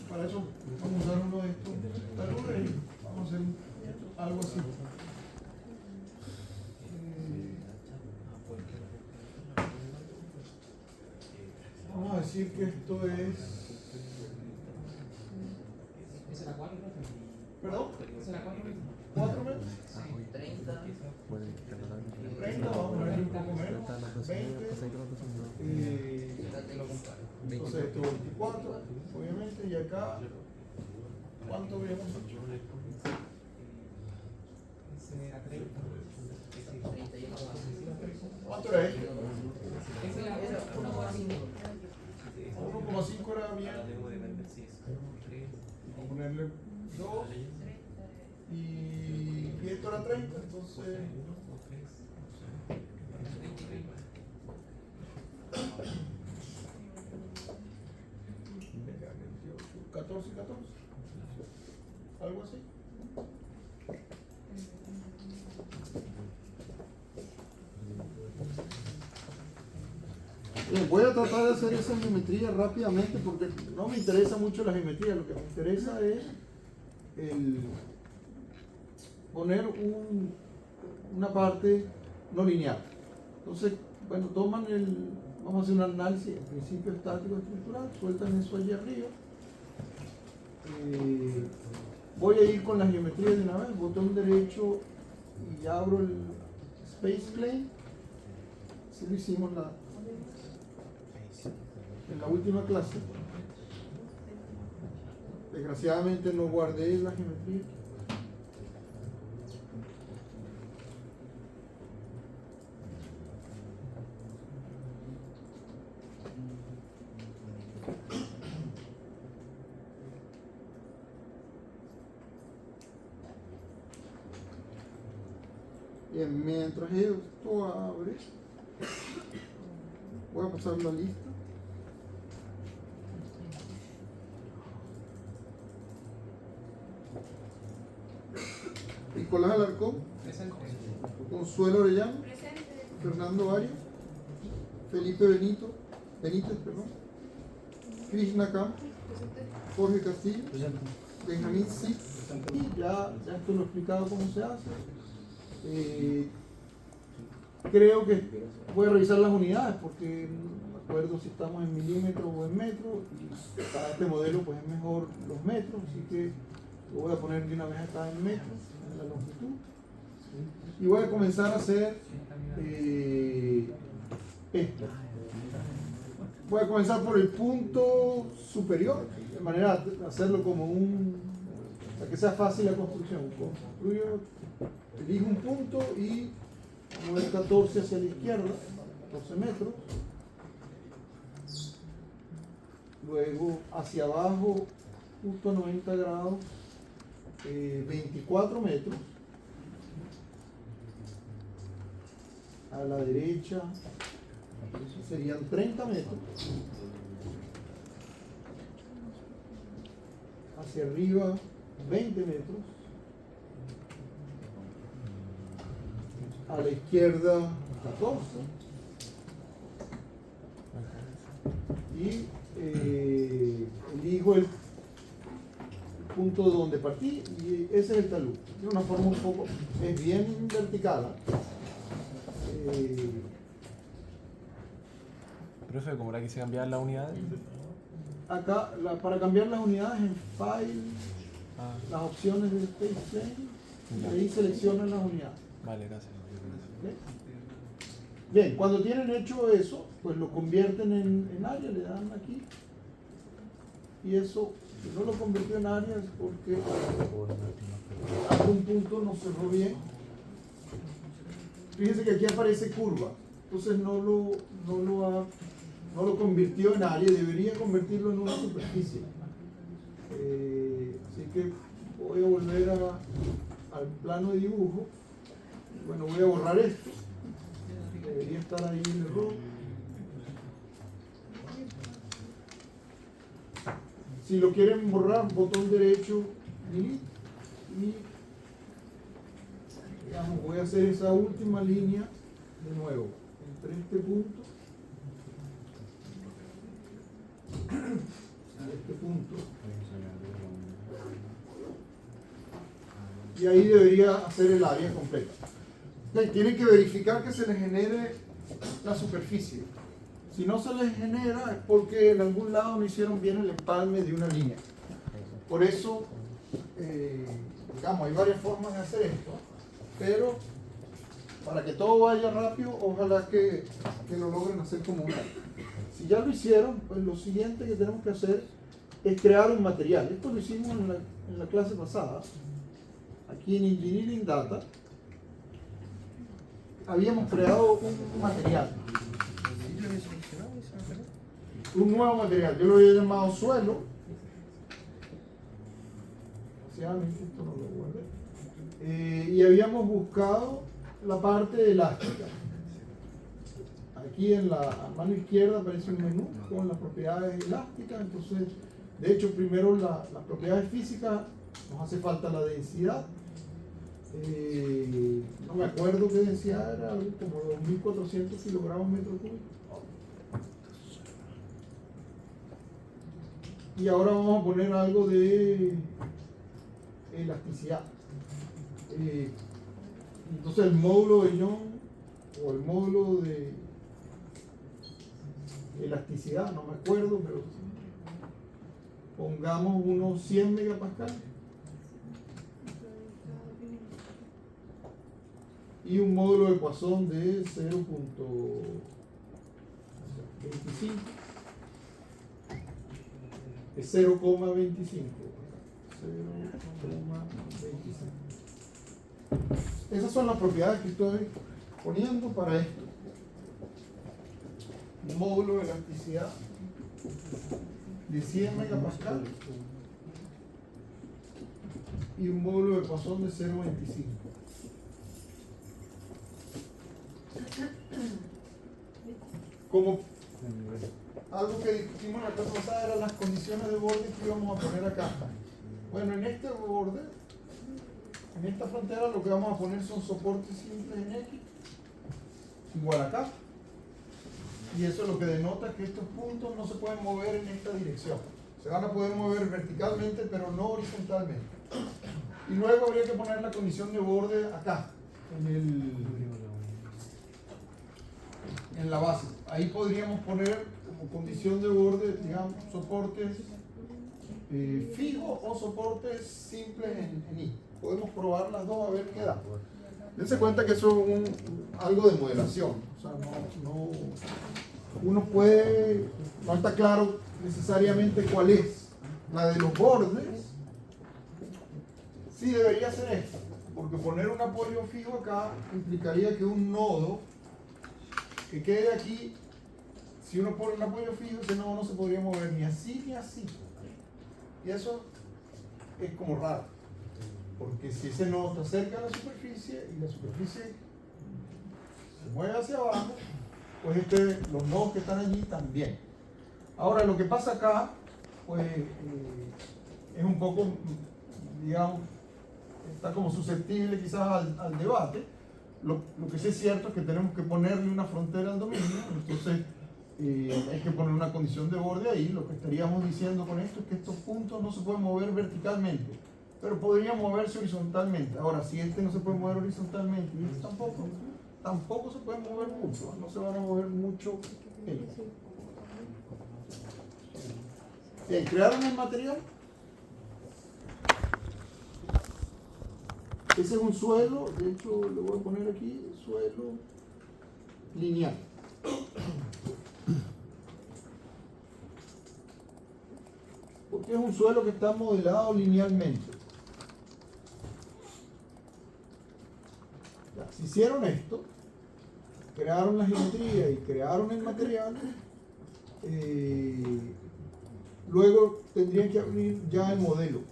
para eso vamos a usar uno de estos taludres y vamos a hacer algo así. Vamos a decir que esto es... ¿Perdón? 4 metros. 30, vamos a ver un poco menos. 20. Entonces esto 24, obviamente, y acá, ¿cuánto habíamos hecho? ¿Cuánto era esto? 1,5 era bien. Vamos a ponerle 2. Y esto era 30, entonces... 14 y 14, algo así. Bien, voy a tratar de hacer esa geometría rápidamente porque no me interesa mucho la geometría, lo que me interesa es poner una parte no lineal. Entonces, bueno, vamos a hacer un análisis, el principio estático estructural, sueltan eso allí arriba. Voy a ir con la geometría de una vez, botón derecho y abro el Space Plane. Así lo hicimos en la última clase. Desgraciadamente no guardé la geometría. Bien, mientras esto abre, voy a pasar la lista. Nicolás Alarcón, Consuelo Orellano, Fernando Arias, Felipe Benítez, Krishna Camp, Jorge Castillo, Benjamín Cid, y ya esto lo he explicado cómo se hace. Creo que voy a revisar las unidades porque no me acuerdo si estamos en milímetros o en metros, y para este modelo pues es mejor los metros, así que lo voy a poner de una vez acá en metros, en la longitud, y voy a comenzar a hacer esto. Voy a comenzar por el punto superior, de manera de hacerlo como para que sea fácil la construcción. Elijo un punto y mover 14 hacia la izquierda, 14 metros. Luego hacia abajo, justo a 90 grados, 24 metros. A la derecha serían 30 metros. Hacia arriba, 20 metros. A la izquierda 14 y elijo el punto donde partí y ese es el talud. De una forma un poco, es bien vertical. Profe, ¿cómo era que se cambiaban las unidades? Acá, para cambiar las unidades en File, las opciones del Space Plane, y ahí seleccionan las unidades. Vale, gracias. Bien, cuando tienen hecho eso, pues lo convierten en área, le dan aquí. Y eso, si no lo convirtió en área es porque algún punto no cerró bien. Fíjense que aquí aparece curva, entonces no lo convirtió en área, debería convertirlo en una superficie. Así que voy a volver al plano de dibujo. Bueno, voy a borrar esto. Debería estar ahí el error. Si lo quieren borrar, botón derecho, delete, y digamos, voy a hacer esa última línea de nuevo, entre este punto y este punto. Y ahí debería hacer el área completa. Tienen que verificar que se les genere la superficie. Si no se les genera es porque en algún lado no hicieron bien el empalme de una línea. Por eso, digamos, hay varias formas de hacer esto, pero para que todo vaya rápido, ojalá que lo logren hacer como una. Si ya lo hicieron, pues lo siguiente que tenemos que hacer es crear un material. Esto lo hicimos en la clase pasada. Aquí en Engineering Data habíamos creado un material. Un nuevo material. Yo lo había llamado suelo. Esto no lo guardé. Y habíamos buscado la parte elástica. Aquí en la mano izquierda aparece un menú con las propiedades elásticas. Entonces, de hecho, primero las propiedades físicas, nos hace falta la densidad. No me acuerdo qué densidad era, algo como 2400 kilogramos metro cúbico. Y ahora vamos a poner algo de elasticidad. Entonces el módulo de Young o el módulo de elasticidad, no me acuerdo, pero pongamos unos 100 megapascal y un módulo de Poisson de 0.25. Es 0,25. Esas son las propiedades que estoy poniendo para esto. Un módulo de elasticidad de 100 megapascal y un módulo de Poisson de 0.25. Como algo que discutimos en la clase pasada eran las condiciones de borde que íbamos a poner acá. Bueno, en este borde, en esta frontera, lo que vamos a poner son soportes simples en X igual acá. Y eso es lo que denota que estos puntos no se pueden mover en esta dirección. Se van a poder mover verticalmente, pero no horizontalmente. Y luego habría que poner la condición de borde acá, en la base. Ahí podríamos poner como condición de borde, digamos, soportes fijos o soportes simples en I. Podemos probar las dos a ver qué da. Dense cuenta que eso es algo de modelación. O sea, uno puede, no está claro necesariamente cuál es. La de los bordes, sí debería ser esta, porque poner un apoyo fijo acá implicaría que un nodo que quede aquí, si uno pone un apoyo fijo, ese nodo no se podría mover ni así ni así. Y eso es como raro, porque si ese nodo está cerca de la superficie y la superficie se mueve hacia abajo, pues los nodos que están allí también. Ahora, lo que pasa acá, pues es un poco, digamos, está como susceptible quizás al debate. Lo que sí es cierto es que tenemos que ponerle una frontera al dominio, entonces hay que poner una condición de borde ahí. Lo que estaríamos diciendo con esto es que estos puntos no se pueden mover verticalmente, pero podrían moverse horizontalmente. Ahora, si este no se puede mover horizontalmente y este tampoco se pueden mover mucho, no se van a mover mucho ellos. Bien, ¿crearon el material? Ese es un suelo, de hecho le voy a poner aquí, suelo lineal. Porque es un suelo que está modelado linealmente. Ya, si hicieron esto, crearon la geometría y crearon el material, luego tendrían que abrir ya el modelo.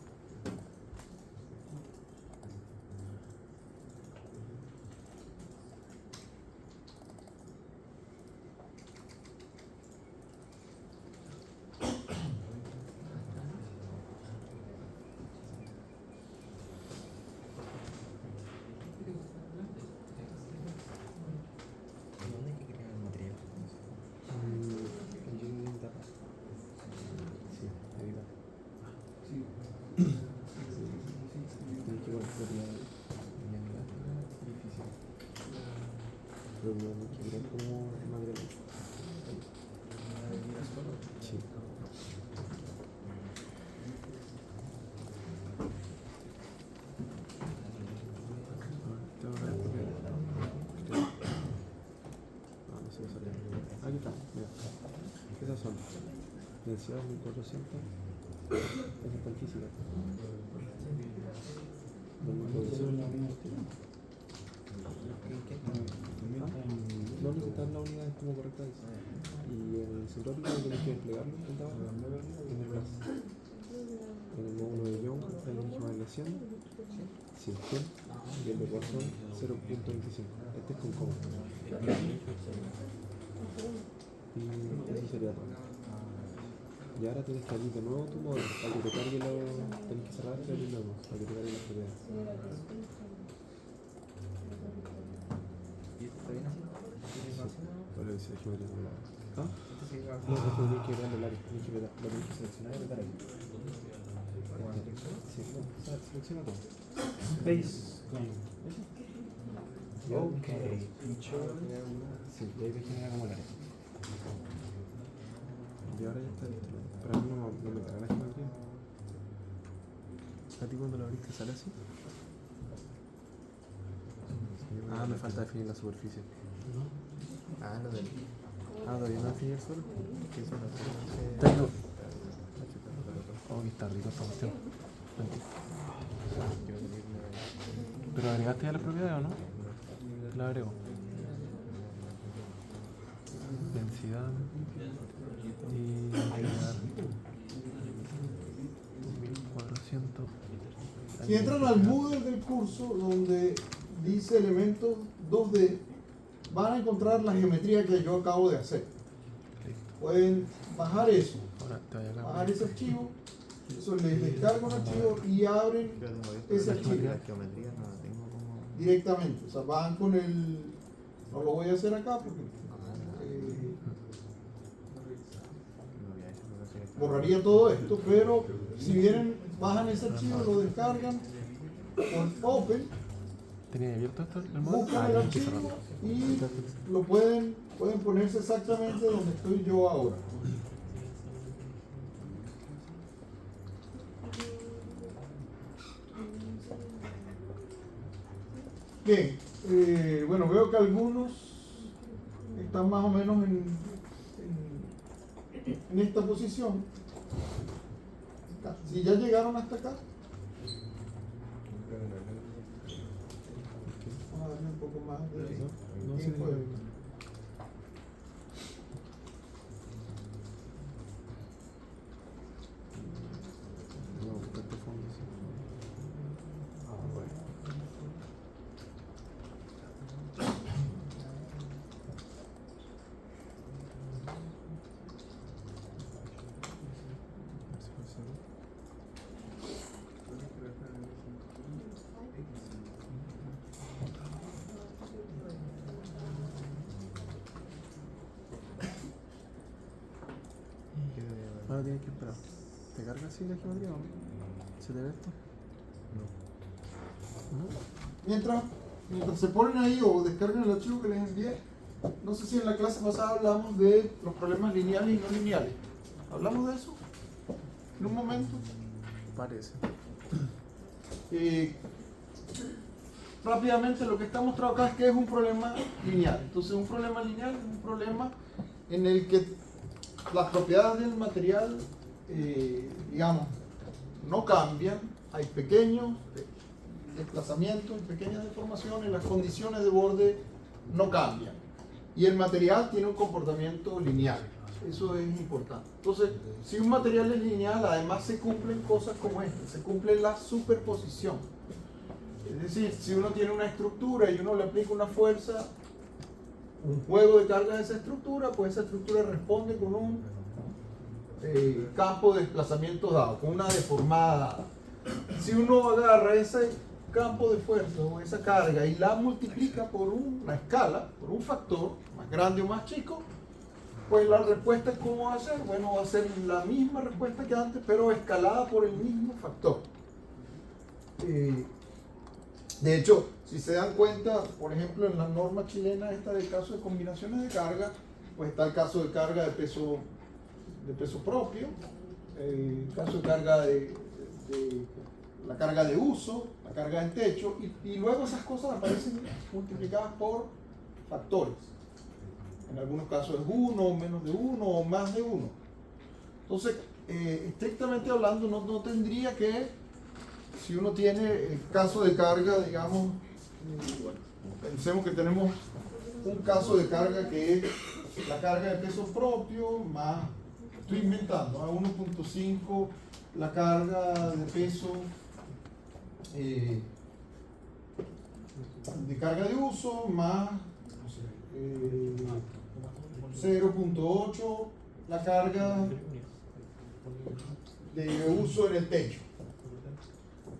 pero no hay que mirar como material. Sí. No sé qué sale. Aquí está, mira. Esas son densidad 1400. Esa está en física. No necesitan la unidad como correcta dice. Y en el isotrópico tienes que desplegarlo en el gas. En el módulo de Young, la energía más la 100, 100, y el de Poisson 0.25. Este es con coma. Y eso sería todo. Y ahora tienes que abrir de nuevo tu módulo para que te cargue tienes que cerrar y abrir nuevo para que te cargue las propiedades. ¿Y esto está bien así? Para que se geometría regular. ¿Ah? No, es que tienes que crear el área, tienes que lo tienes que seleccionar y apretar ahí. Sí, no, selecciona todo. Base claim. Ok. Sí, y ahí te genera como el área. Y ahora ya está listo. Pero a mí no me carga la geometría. ¿A ti cuando lo abriste sale así? Ah, me falta definir la superficie. Ah, lo del. Ah, ¿todavía no definí el suelo? ¿Qué es una Tengo. Oh, que está rico esta cuestión. ¿Pero agregaste ya las propiedades o no? La agrego. Densidad. Y agregar 2400. Si entran al Moodle del curso donde dice elementos 2D, van a encontrar la geometría que yo acabo de hacer. Listo. Pueden bajar eso, Ahora te voy a bajar ese archivo, eso les descarga un archivo y abren ese archivo La geometría no la tengo como. directamente. O sea, van con el... No lo voy a hacer acá porque borraría todo esto, pero si vienen, bajan ese archivo, lo descargan con Open, ¿Tenía abierto esto el módulo? buscan el ya hay que archivo cerrarlo. y lo pueden ponerse exactamente donde estoy yo ahora. Bien, bueno, veo que algunos están más o menos en esta posición. Si ya llegaron hasta acá, vamos a darle un poco más de No sé. tiempo. No, buscar este fondo, sí. Bueno. Ahora tienes que esperar. ¿Te carga así la geometría o no? ¿Se te ve esto? Mientras se ponen ahí o descargan el archivo que les envié, no sé si en la clase pasada hablamos de los problemas lineales y no lineales. ¿Hablamos de eso? En un momento. Parece. Rápidamente lo que está mostrado acá es que es un problema lineal. Entonces un problema lineal es un problema en el que las propiedades del material, digamos, no cambian. Hay pequeños desplazamientos, pequeñas deformaciones, las condiciones de borde no cambian. Y el material tiene un comportamiento lineal. Eso es importante. Entonces, si un material es lineal, además se cumplen cosas como esta. Se cumple la superposición. Es decir, si uno tiene una estructura y uno le aplica una fuerza, un juego de cargas a esa estructura, pues esa estructura responde con un campo de desplazamiento dado, con una deformada dada. Si uno agarra ese campo de fuerza o esa carga y la multiplica por una escala, por un factor, más grande o más chico, pues la respuesta, ¿cómo va a ser? Bueno, va a ser la misma respuesta que antes, pero escalada por el mismo factor. De hecho, si se dan cuenta, por ejemplo, en la norma chilena esta del caso de combinaciones de carga, pues está el caso de carga de peso propio, el caso de carga de la carga de uso, la carga en techo, y luego esas cosas aparecen multiplicadas por factores. En algunos casos es 1, menos de 1 o más de 1. Entonces, estrictamente hablando, no tendría que, si uno tiene el caso de carga, digamos, pensemos que tenemos un caso de carga que es la carga de peso propio más, estoy inventando, a 1.5 la carga de peso de carga de uso más 0.8 la carga de uso en el techo.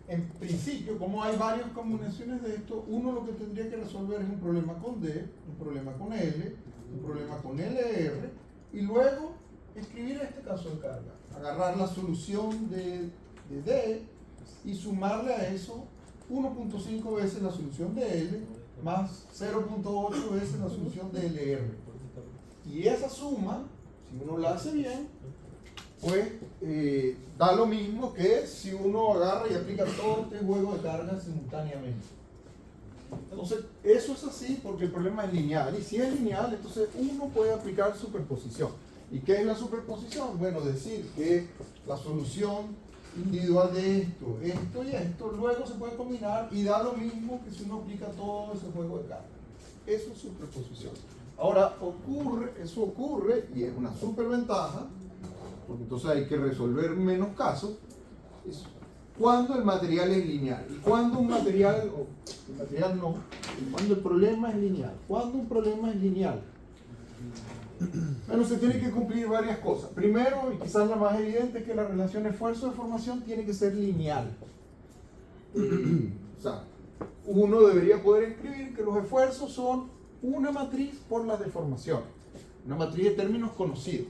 En principio, como hay varias combinaciones de esto, uno lo que tendría que resolver es un problema con D, un problema con L, un problema con LR, y luego escribir este caso de carga. Agarrar la solución de D y sumarle a eso 1.5 veces la solución de L más 0.8 veces la solución de LR. Y esa suma, si uno la hace bien, pues da lo mismo que si uno agarra y aplica todo este juego de cargas simultáneamente. Entonces, eso es así porque el problema es lineal. Y si es lineal, entonces uno puede aplicar superposición. ¿Y qué es la superposición? Bueno, decir que la solución individual de esto, esto y esto, luego se puede combinar y da lo mismo que si uno aplica todo ese juego de cargas. Eso es superposición. Ahora, eso ocurre y es una superventaja, porque entonces hay que resolver menos casos, es cuando el material es lineal. Y cuando un material, o el material no, cuando el problema es lineal. Cuando un problema es lineal, bueno, se tiene que cumplir varias cosas. Primero, y quizás la más evidente, es que la relación esfuerzo-deformación tiene que ser lineal. O sea, uno debería poder escribir que los esfuerzos son una matriz por las deformaciones. Una matriz de términos conocidos.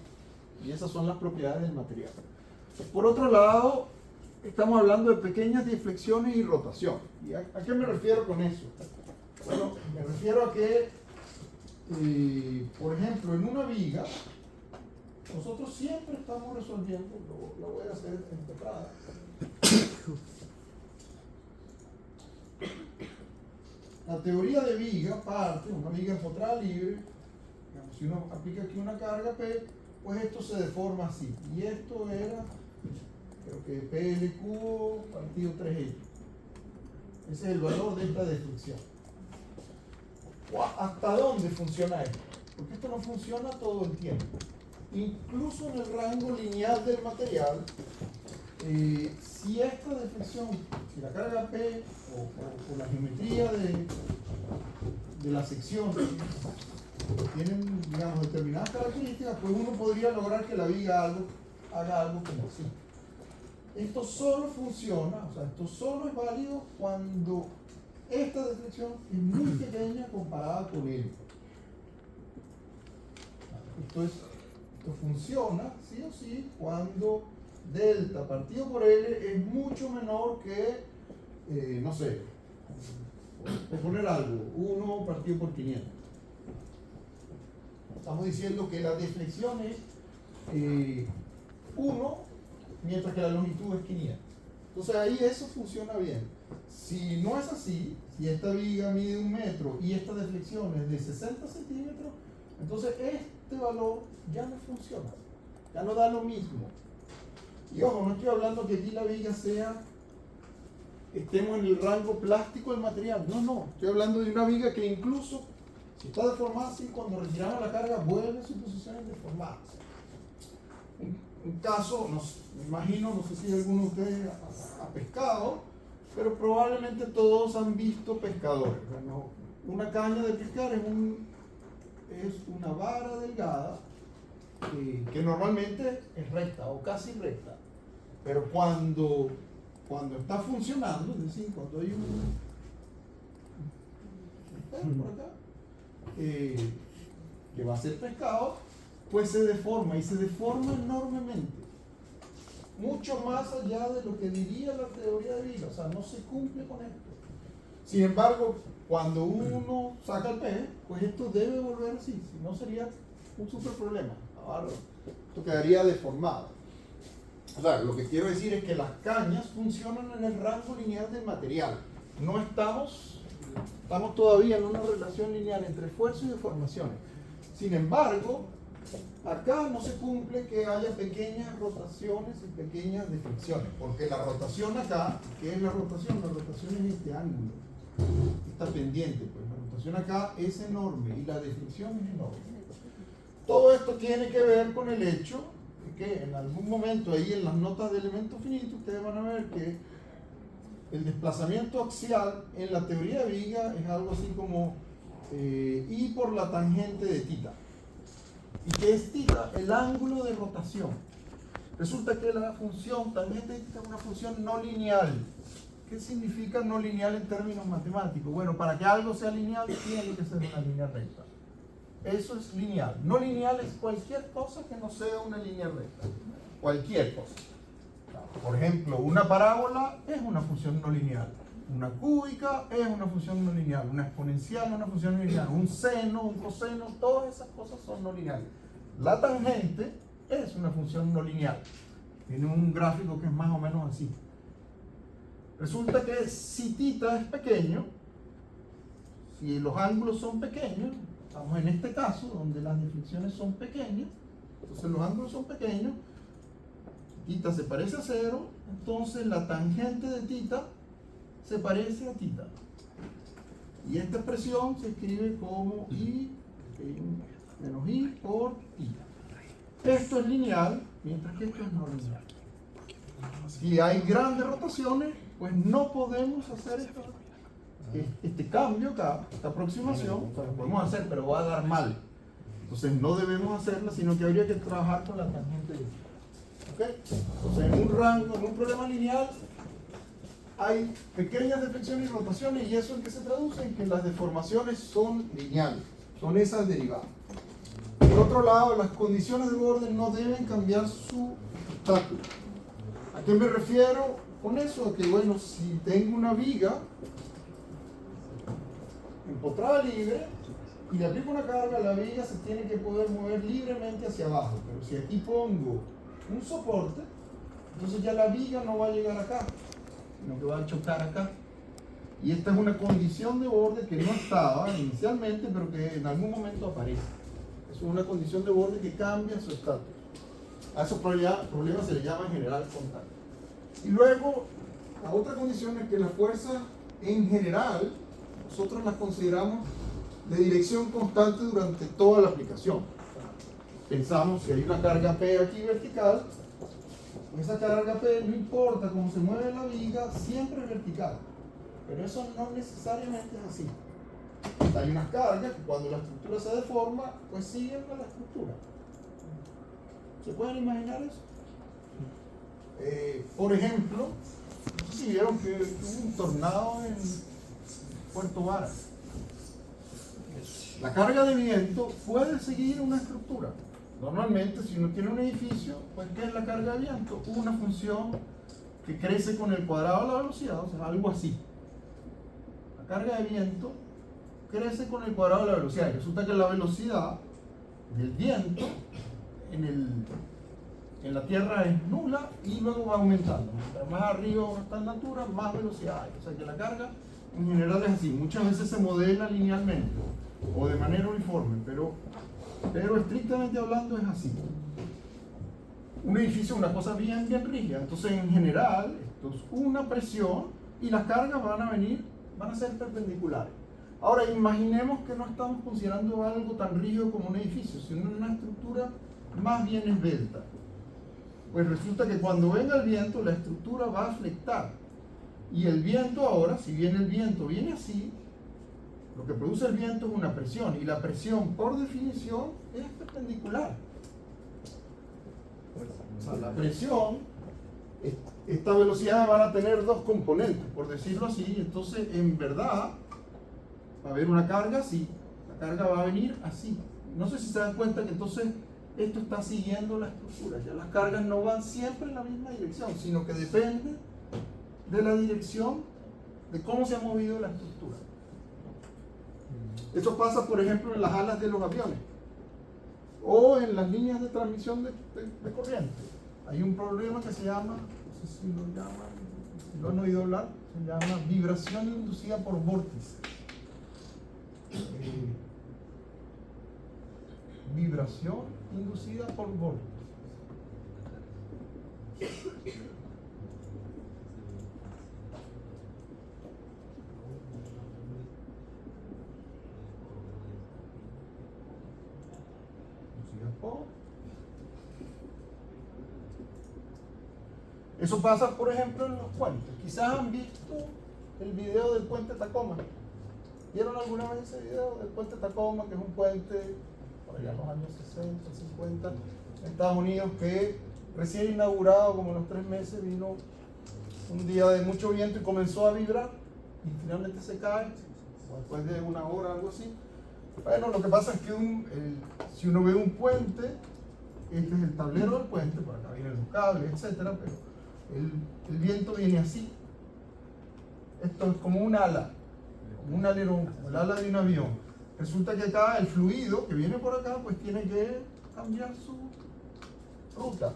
Y esas son las propiedades del material. Por otro lado, estamos hablando de pequeñas deflexiones y rotación. ¿Y a qué me refiero con eso? Bueno, me refiero a que, por ejemplo, en una viga, nosotros siempre estamos resolviendo, lo voy a hacer empedrada. La teoría de viga parte, una viga empotrada libre, digamos, si uno aplica aquí una carga P, pues esto se deforma así. Y esto era, creo que PL cubo partido 3L. Ese es el valor de esta deflexión. ¿Hasta dónde funciona esto? Porque esto no funciona todo el tiempo. Incluso en el rango lineal del material, si esta deflexión, si la carga P o la geometría de la sección tienen, digamos, determinadas características, pues uno podría lograr que la viga haga algo como así. Esto solo funciona, o sea, esto solo es válido cuando esta deflexión es muy pequeña comparada con L. Esto funciona, sí o sí, cuando delta partido por L es mucho menor que, no sé, por poner algo, 1 partido por 500. Estamos diciendo que la deflexión es 1, mientras que la longitud es 500. Entonces ahí eso funciona bien. Si no es así, si esta viga mide 1 metro y esta deflexión es de 60 centímetros, entonces este valor ya no funciona, ya no da lo mismo. Y ojo, no estoy hablando que aquí la viga estemos en el rango plástico del material, no, estoy hablando de una viga que incluso si está deformada así, cuando retiramos la carga vuelve a sus posiciones deformadas. Un caso, me imagino, no sé si alguno de ustedes ha pescado, pero probablemente todos han visto pescadores. Bueno, una caña de pescar es una vara delgada que normalmente es recta o casi recta, pero cuando está funcionando, es decir, cuando hay por acá, que va a ser pescado, pues se deforma y se deforma enormemente, mucho más allá de lo que diría la teoría de viga, o sea, no se cumple con esto. Sin embargo, cuando uno saca el pez, pues esto debe volver así, si no sería un super problema. Ahora, esto quedaría deformado. O sea, lo que quiero decir es que las cañas funcionan en el rango lineal del material. No estamos todavía en una relación lineal entre esfuerzo y deformaciones. Sin embargo, acá no se cumple que haya pequeñas rotaciones y pequeñas deflexiones, porque la rotación acá, ¿qué es la rotación? La rotación es este ángulo, esta pendiente, pues la rotación acá es enorme y la deflexión es enorme. Todo esto tiene que ver con el hecho de que en algún momento ahí en las notas de elemento finito ustedes van a ver que el desplazamiento axial en la teoría de viga es algo así como I por la tangente de θ. ¿Y qué es θ? El ángulo de rotación. Resulta que la función tangente de θ es una función no lineal. ¿Qué significa no lineal en términos matemáticos? Bueno, para que algo sea lineal tiene que ser una línea recta. Eso es lineal. No lineal es cualquier cosa que no sea una línea recta. Cualquier cosa. Por ejemplo, una parábola es una función no lineal. Una cúbica es una función no lineal. Una exponencial es una función no lineal. Un seno, un coseno, todas esas cosas son no lineales. La tangente es una función no lineal. Tiene un gráfico que es más o menos así. Resulta que si θ es pequeño, si los ángulos son pequeños, estamos en este caso donde las deflexiones son pequeñas, entonces los ángulos son pequeños, θ se parece a 0, entonces la tangente de θ se parece a θ. Y esta expresión se escribe como I menos I por θ. Esto es lineal, mientras que esto es no lineal. Si hay grandes rotaciones, pues no podemos hacer este cambio acá, esta aproximación, o sea, lo podemos hacer, pero va a dar mal. Entonces no debemos hacerla, sino que habría que trabajar con la tangente de θ. ¿Okay? Entonces en un rango, en un problema lineal, hay pequeñas deflexiones y rotaciones, y eso es que se traduce en que las deformaciones son lineales, son esas derivadas. Por otro lado, las condiciones de borde no deben cambiar su obstáculo. ¿A qué me refiero con eso? A que, bueno, si tengo una viga empotrada libre y le aplico una carga, la viga se tiene que poder mover libremente hacia abajo. Pero si aquí pongo un soporte, entonces ya la viga no va a llegar acá, sino que va a chocar acá. Y esta es una condición de borde que no estaba inicialmente, pero que en algún momento aparece. Es una condición de borde que cambia su estatus. A esos problemas se le llama en general contacto. Y luego, la otra condición es que las fuerzas en general, nosotros las consideramos de dirección constante durante toda la aplicación. Pensamos que hay una carga P aquí vertical, esa carga P, no importa cómo se mueve la viga, siempre es vertical. Pero eso no necesariamente es así. Hay unas cargas que cuando la estructura se deforma, pues siguen a la estructura. ¿Se pueden imaginar eso? Por ejemplo, no sé si vieron que hubo un tornado en Puerto Varas. La carga de viento puede seguir una estructura. Normalmente, si uno tiene un edificio, pues ¿qué es la carga de viento? Una función que crece con el cuadrado de la velocidad, o sea, algo así. La carga de viento crece con el cuadrado de la velocidad. Y resulta que la velocidad del viento en la Tierra es nula y luego va aumentando. Mientras más arriba uno está en altura, más velocidad hay. O sea que la carga en general es así. Muchas veces se modela linealmente o de manera uniforme, pero estrictamente hablando es así. Un edificio es una cosa bien rígida. Entonces en general esto es una presión y las cargas van a ser perpendiculares. Ahora imaginemos que no estamos considerando algo tan rígido como un edificio, sino una estructura más bien esbelta. Pues resulta que cuando venga el viento, la estructura va a flectar. Y el viento ahora, si bien el viento viene así, lo que produce el viento es una presión. Y la presión, por definición, es perpendicular. O sea, la presión, esta velocidad van a tener dos componentes, por decirlo así. Entonces, en verdad, va a haber una carga así. La carga va a venir así. No sé si se dan cuenta que entonces esto está siguiendo la estructura. Ya las cargas no van siempre en la misma dirección, sino que depende de la dirección de cómo se ha movido la estructura. Eso pasa, por ejemplo, en las alas de los aviones o en las líneas de transmisión de corriente. Hay un problema que se llama, no sé si lo llaman, si lo han oído hablar, se llama vibración inducida por vórtices. Vibración inducida por vórtices. Eso pasa, por ejemplo, en los puentes. Quizás han visto el video del puente Tacoma. ¿Vieron alguna vez ese video del puente Tacoma, que es un puente por allá en los años 60, 50, en Estados Unidos, que recién inaugurado, como en los 3 meses, vino un día de mucho viento y comenzó a vibrar y finalmente se cae, después de una hora, algo así? Bueno, lo que pasa es que si uno ve un puente, este es el tablero del puente, por acá vienen los cables, etcétera, pero el viento viene así. Esto es como un ala, como un alerón, como el ala de un avión. Resulta que acá el fluido que viene por acá, pues tiene que cambiar su ruta.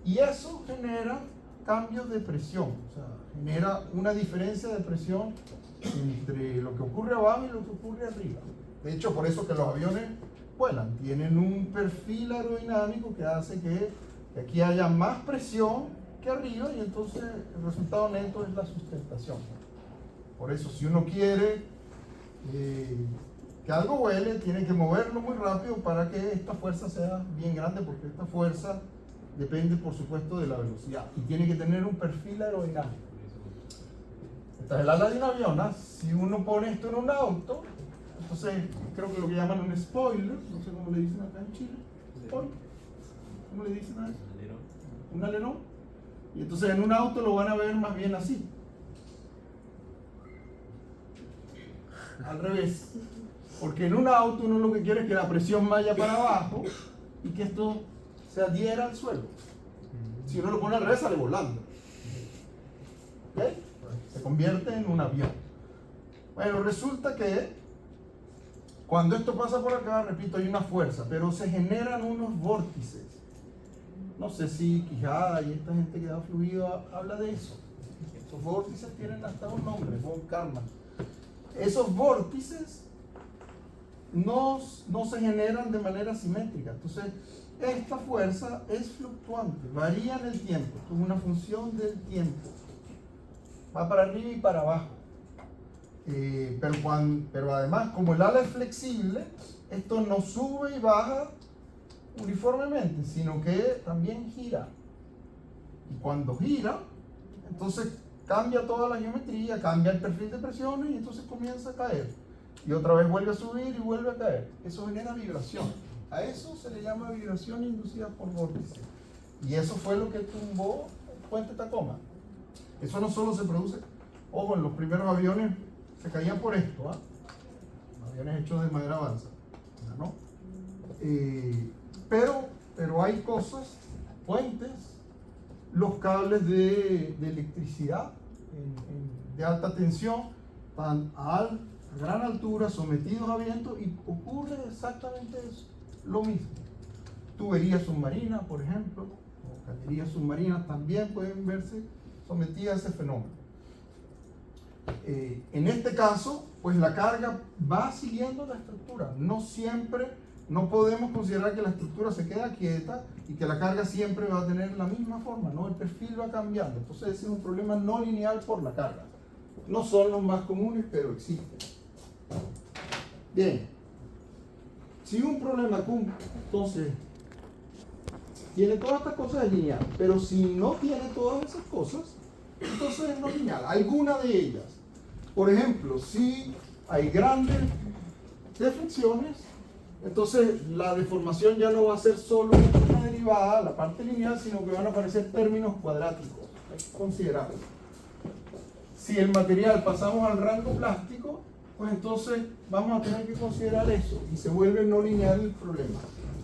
Y eso genera cambios de presión, o sea, genera una diferencia de presión entre lo que ocurre abajo y lo que ocurre arriba. De hecho, por eso que los aviones vuelan, tienen un perfil aerodinámico que hace que aquí haya más presión que arriba, y entonces el resultado neto es la sustentación. Por eso, si uno quiere que algo vuele, tiene que moverlo muy rápido para que esta fuerza sea bien grande, porque esta fuerza depende, por supuesto, de la velocidad y tiene que tener un perfil aerodinámico. Esta es el ala de un avión, ¿no? Si uno pone esto en un auto, entonces creo que lo que llaman un spoiler, no sé cómo le dicen acá en Chile, spoiler, ¿cómo le dicen a eso? Un alerón. Y entonces en un auto lo van a ver más bien así, al revés, porque en un auto uno lo que quiere es que la presión vaya para abajo y que esto se adhiera al suelo. Si uno lo pone al revés, sale volando. ¿Ok? Se convierte en un avión. Bueno, resulta que cuando esto pasa por acá, repito, hay una fuerza, pero se generan unos vórtices. No sé si Quijada y esta gente que da fluido habla de eso. Esos vórtices tienen hasta un nombre, von Karman. Esos vórtices no se generan de manera simétrica. Entonces, esta fuerza es fluctuante, varía en el tiempo, es una función del tiempo. Va para arriba y para abajo. Pero además, como el ala es flexible, esto no sube y baja uniformemente, sino que también gira. Y cuando gira, entonces cambia toda la geometría, cambia el perfil de presiones y entonces comienza a caer. Y otra vez vuelve a subir y vuelve a caer. Eso genera vibración. A eso se le llama vibración inducida por vórtice. Y eso fue lo que tumbó el puente Tacoma. Eso no solo se produce, ojo, en los primeros aviones se caían por esto, aviones hechos de madera balsa, ¿no? Pero hay cosas, puentes, los cables de electricidad de alta tensión, están a gran altura, sometidos a viento, y ocurre exactamente eso, lo mismo. Tuberías submarinas, por ejemplo, o cañerías submarinas también pueden verse sometidas a ese fenómeno. En este caso, pues la carga va siguiendo la estructura. No siempre, no podemos considerar que la estructura se queda quieta y que la carga siempre va a tener la misma forma, ¿no? El perfil va cambiando. Entonces ese es un problema no lineal por la carga. No son los más comunes, pero existen. Bien. Si un problema entonces tiene todas estas cosas, es lineal. Pero si no tiene todas esas cosas, entonces es no lineal. Alguna de ellas. Por ejemplo, si hay grandes deflexiones, entonces la deformación ya no va a ser solo una derivada, la parte lineal, sino que van a aparecer términos cuadráticos. Hay que considerarlo. Si el material pasamos al rango plástico, pues entonces vamos a tener que considerar eso y se vuelve no lineal el problema.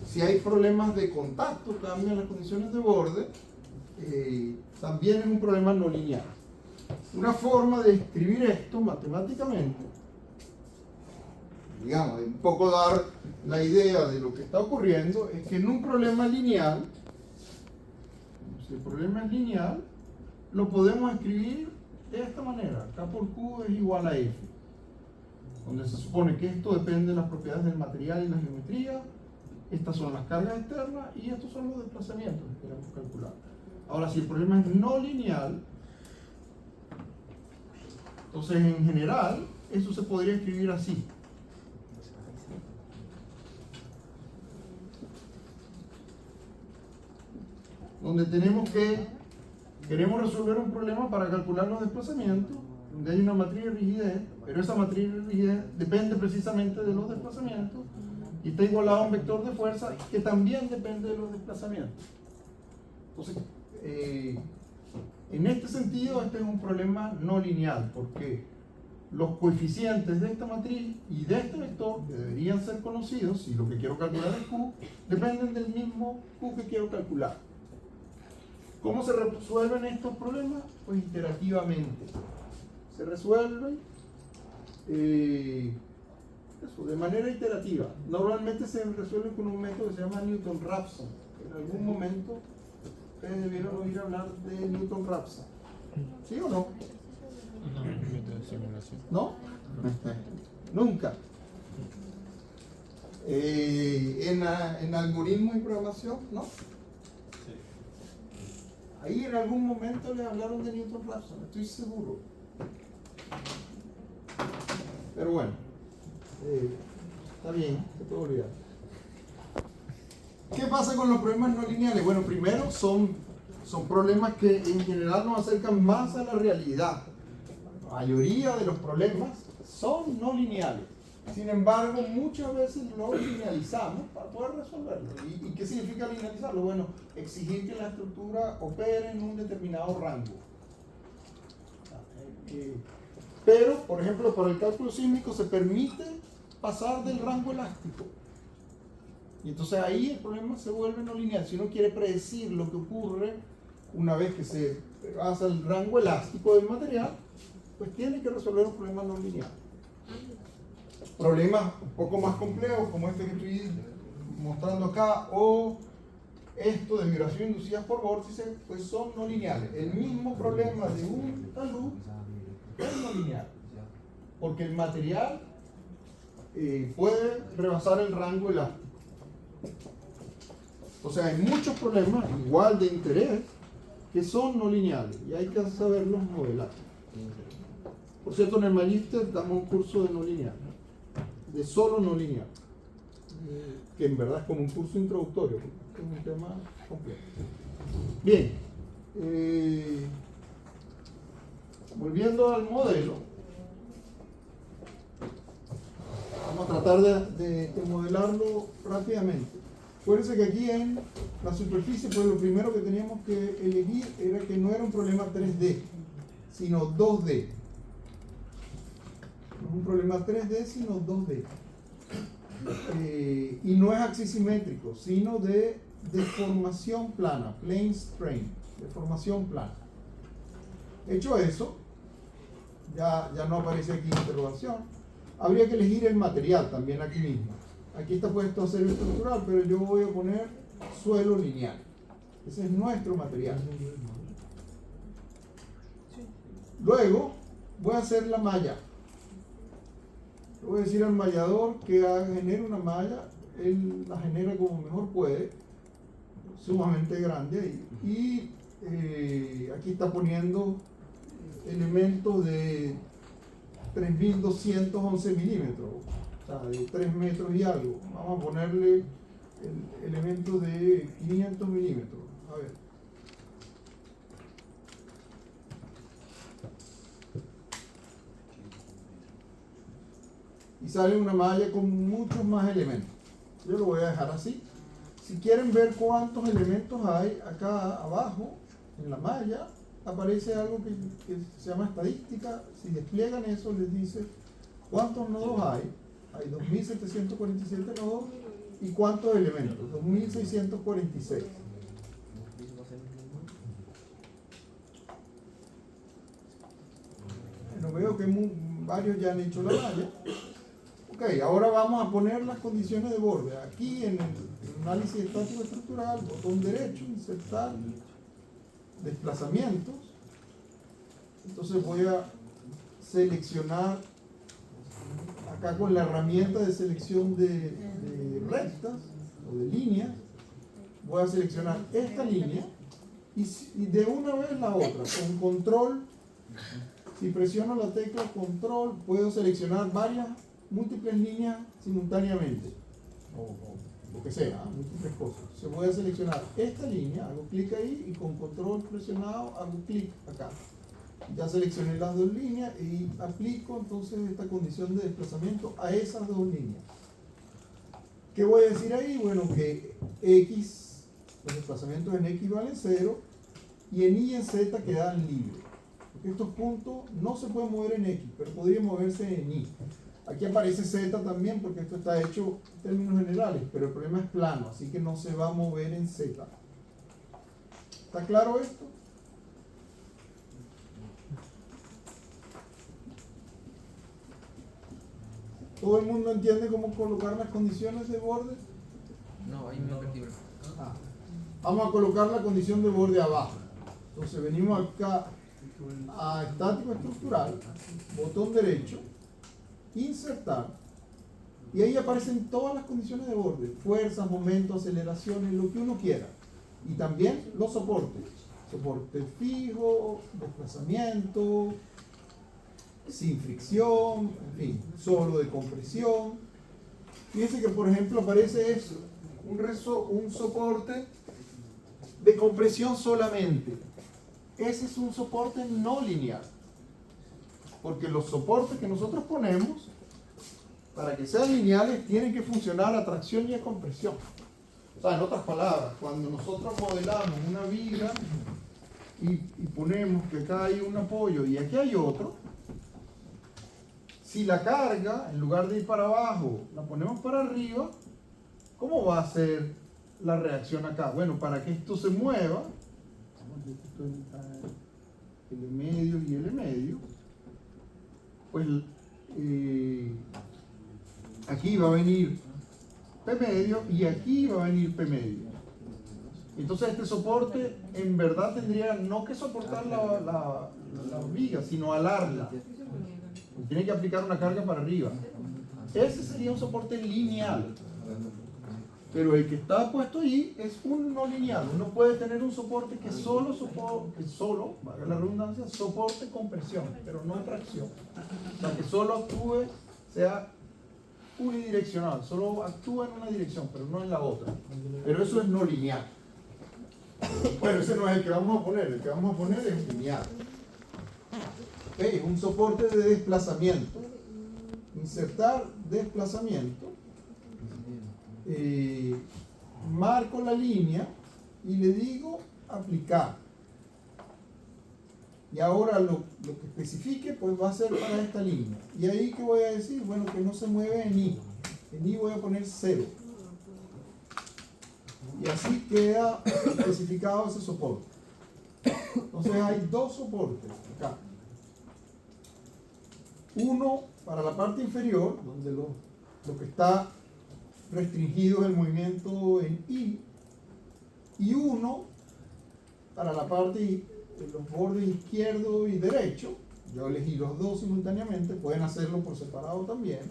Si hay problemas de contacto, cambian las condiciones de borde, también es un problema no lineal. una forma de escribir esto matemáticamente, digamos, de un poco dar la idea de lo que está ocurriendo, es que en un problema lineal, si el problema es lineal, lo podemos escribir de esta manera: K por Q es igual a F, donde se supone que esto depende de las propiedades del material y la geometría, estas son las cargas externas y estos son los desplazamientos que queremos calcular. Ahora, si el problema es no lineal, entonces en general eso se podría escribir así: donde queremos resolver un problema para calcular los desplazamientos, donde hay una matriz de rigidez, pero esa matriz de rigidez depende precisamente de los desplazamientos y está igualado a un vector de fuerza que también depende de los desplazamientos. Entonces, en este sentido, este es un problema no lineal, porque los coeficientes de esta matriz y de este vector, que deberían ser conocidos, si lo que quiero calcular es Q, dependen del mismo Q que quiero calcular. ¿Cómo se resuelven estos problemas? Pues iterativamente. Se resuelven de manera iterativa. Normalmente se resuelven con un método que se llama Newton-Raphson. En algún momento ustedes debieron oír hablar de Newton-Raphson. ¿Sí o no? No, método de simulación. ¿No? Nunca. En algoritmos y programación, ¿no? Ahí en algún momento les hablaron de Newton-Raphson, estoy seguro. Pero bueno, está bien, se puede olvidar. ¿Qué pasa con los problemas no lineales? Bueno, primero son problemas que en general nos acercan más a la realidad. La mayoría de los problemas son no lineales. Sin embargo, muchas veces lo linealizamos para poder resolverlo. ¿Y qué significa linealizarlo? Bueno, exigir que la estructura opere en un determinado rango. Pero, por ejemplo, para el cálculo sísmico se permite pasar del rango elástico. Y entonces ahí el problema se vuelve no lineal. Si uno quiere predecir lo que ocurre una vez que se pasa el rango elástico del material, pues tiene que resolver un problema no lineal. Problemas un poco más complejos, como este que estoy mostrando acá, o esto de vibración inducida por vórtices, pues son no lineales. El mismo problema de un talud es no lineal, porque el material puede rebasar el rango elástico. O sea, hay muchos problemas igual de interés que son no lineales y hay que saberlos modelar. Por cierto, en el Magister damos un curso de no lineal, de solo no lineal, que en verdad es como un curso introductorio, porque es un tema complejo. Bien, volviendo al modelo, vamos a tratar de modelarlo rápidamente. Acuérdense que aquí en la superficie, pues lo primero que teníamos que elegir era que no era un problema 3D, sino 2D. No es un problema 3D, sino 2D. Y no es axisimétrico, sino de deformación plana, plane strain, deformación plana. Hecho eso, ya no aparece aquí interrogación. Habría que elegir el material también aquí mismo. Aquí está puesto acero estructural, pero yo voy a poner suelo lineal. Ese es nuestro material. Luego voy a hacer la malla. Le voy a decir al mallador que genere una malla. Él la genera como mejor puede, sumamente grande ahí. Y aquí está poniendo elementos de 3211 milímetros. O sea, de 3 metros y algo. Vamos a ponerle el elemento de 500 milímetros. A ver. Y sale una malla con muchos más elementos. Yo lo voy a dejar así. Si quieren ver cuántos elementos hay, acá abajo, en la malla, aparece algo que se llama estadística. Si despliegan eso, les dice cuántos nodos hay. Hay 2.747 nodos. ¿Y cuántos elementos? 2.646. veo que varios ya han hecho la malla. Ok, ahora vamos a poner las condiciones de borde. Aquí en el análisis estático estructural, botón derecho, insertar, desplazamientos. Entonces voy a seleccionar acá con la herramienta de selección de rectas o de líneas. Voy a seleccionar esta línea y de una vez la otra. Con control, si presiono la tecla control, puedo seleccionar múltiples líneas simultáneamente, o lo que sea, múltiples cosas. Se voy a seleccionar esta línea, hago clic ahí y con control presionado hago clic acá. Ya seleccioné las dos líneas y aplico entonces esta condición de desplazamiento a esas dos líneas. ¿Qué voy a decir ahí? Bueno, que X, los desplazamientos en X valen 0 y en Y y en Z quedan libres. Porque estos puntos no se pueden mover en X, pero podrían moverse en Y. Aquí aparece Z también porque esto está hecho en términos generales, pero el problema es plano, así que no se va a mover en Z. ¿Está claro esto? ¿Todo el mundo entiende cómo colocar las condiciones de borde? No, ahí me perdí. Vamos a colocar la condición de borde abajo. Entonces venimos acá a estático estructural, botón derecho, insertar, y ahí aparecen todas las condiciones de borde, fuerzas, momentos, aceleraciones, lo que uno quiera. Y también los soportes, soporte fijo, desplazamiento, sin fricción, en fin, solo de compresión. Fíjense que por ejemplo aparece eso, un soporte de compresión solamente. Ese es un soporte no lineal, porque los soportes que nosotros ponemos, para que sean lineales, tienen que funcionar a tracción y a compresión. O sea, en otras palabras, cuando nosotros modelamos una viga y ponemos que acá hay un apoyo y aquí hay otro, si la carga, en lugar de ir para abajo, la ponemos para arriba, ¿cómo va a ser la reacción acá? Bueno, para que esto se mueva, L medio y L medio, pues aquí va a venir P medio y aquí va a venir P medio. Entonces este soporte en verdad tendría no que soportar la viga, sino alarla. Tiene que aplicar una carga para arriba. Ese sería un soporte lineal. Pero el que está puesto ahí es un no lineal. Uno puede tener un soporte que solo, valga la redundancia, soporte compresión, pero no tracción. O sea, que solo actúe, sea unidireccional, solo actúa en una dirección, pero no en la otra. Pero eso es no lineal. Bueno, ese no es el que vamos a poner. El que vamos a poner es lineal. Es un soporte de desplazamiento. Insertar desplazamiento. Marco la línea y le digo aplicar. Y ahora lo que especifique pues va a ser para esta línea. Y ahí que voy a decir, bueno, que no se mueve en Y. En Y voy a poner 0. Y así queda especificado ese soporte. Entonces hay dos soportes acá. Uno para la parte inferior, donde lo que está restringido es el movimiento en Y, y uno para la parte de los bordes izquierdo y derecho. Yo elegí los dos simultáneamente, pueden hacerlo por separado también,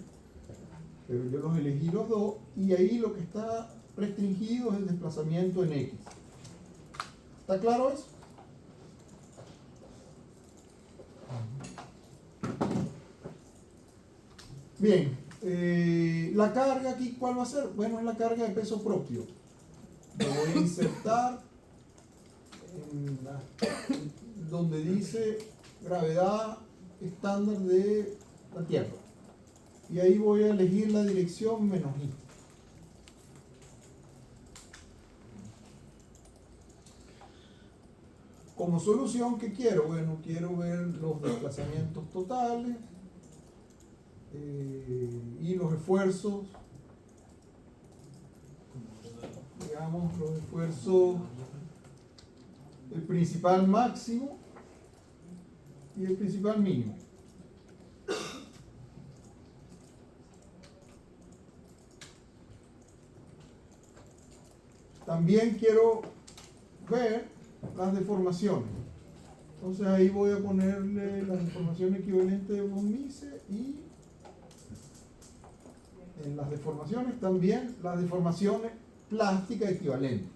pero yo los elegí los dos, y ahí lo que está restringido es el desplazamiento en X. ¿Está claro eso? Bien, la carga aquí, ¿cuál va a ser? Bueno, es la carga de peso propio. Lo voy a insertar donde dice gravedad estándar de la Tierra. Y ahí voy a elegir la dirección menos I. Como solución, ¿qué quiero? Bueno, quiero ver los desplazamientos totales y los esfuerzos, digamos, los esfuerzos, el principal máximo y el principal mínimo. también quiero ver las deformaciones. Entonces ahí voy a ponerle la deformación equivalente de von Mises y en las deformaciones también las deformaciones plásticas equivalentes.